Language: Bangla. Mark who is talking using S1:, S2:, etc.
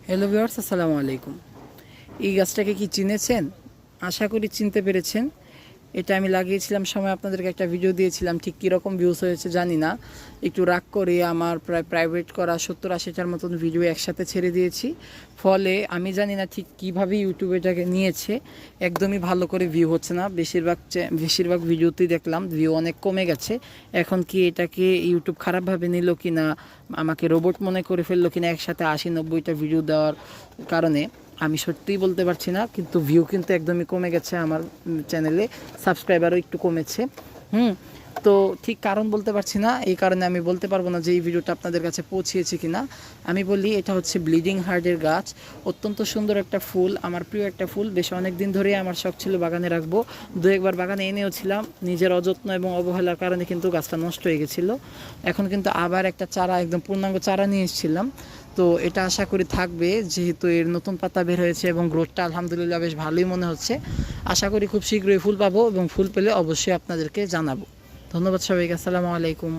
S1: হ্যালো ভিউয়ার্স, আসসালামু আলাইকুম। এই গাছটাকে কি চিনেছেন? আশা করি চিনতে পেরেছেন। এটা আমি লাগিয়েছিলাম সময় আপনাদেরকে একটা ভিডিও দিয়েছিলাম, ঠিক কীরকম ভিউজ হয়েছে জানি না। একটু রাগ করে আমার প্রায় প্রাইভেট করা 70-80টার মতন ভিডিও একসাথে ছেড়ে দিয়েছি। ফলে আমি জানি না ঠিক কীভাবে ইউটিউব এটাকে নিয়েছে, একদমই ভালো করে ভিউ হচ্ছে না। বেশিরভাগ ভিডিওতেই দেখলাম ভিউ অনেক কমে গেছে। এখন কি এটাকে ইউটিউব খারাপভাবে নিল কি না, আমাকে রোবট মনে করে ফেললো কিনা একসাথে 80-90টা ভিডিও দেওয়ার কারণে, আমি সত্যিই বলতে পারছি না। কিন্তু ভিউ কিন্তু একদমই কমে গেছে আমার চ্যানেলে, সাবস্ক্রাইবারও একটু কমেছে। তো ঠিক কারণ বলতে পারছি না, এই কারণে আমি বলতে পারবো না যে এই ভিডিওটা আপনাদের কাছে পৌঁছিয়েছে কিনা। আমি বলি এটা হচ্ছে ব্লিডিং হার্টের গাছ। অত্যন্ত সুন্দর একটা ফুল, আমার প্রিয় একটা ফুল। বেশ অনেক দিন ধরেই আমার শখ ছিল বাগানে রাখবো। দু একবার বাগানে এনেও ছিলাম, নিজের অযত্ন এবং অবহেলার কারণে কিন্তু গাছটা নষ্ট হয়ে গেছিলো। এখন কিন্তু আবার একটা চারা, একদম পূর্ণাঙ্গ চারা নিয়ে এসেছিলাম। তো এটা আশা করি থাকবে, যেহেতু এর নতুন পাতা বের হয়েছে এবং গ্রোথটা আলহামদুলিল্লাহ বেশ ভালোই মনে হচ্ছে। আশা করি খুব শীঘ্রই ফুল পাবো এবং ফুল পেলে অবশ্যই আপনাদেরকে জানাবো। ধন্যবাদ সবাইকে, আসসালামু আলাইকুম।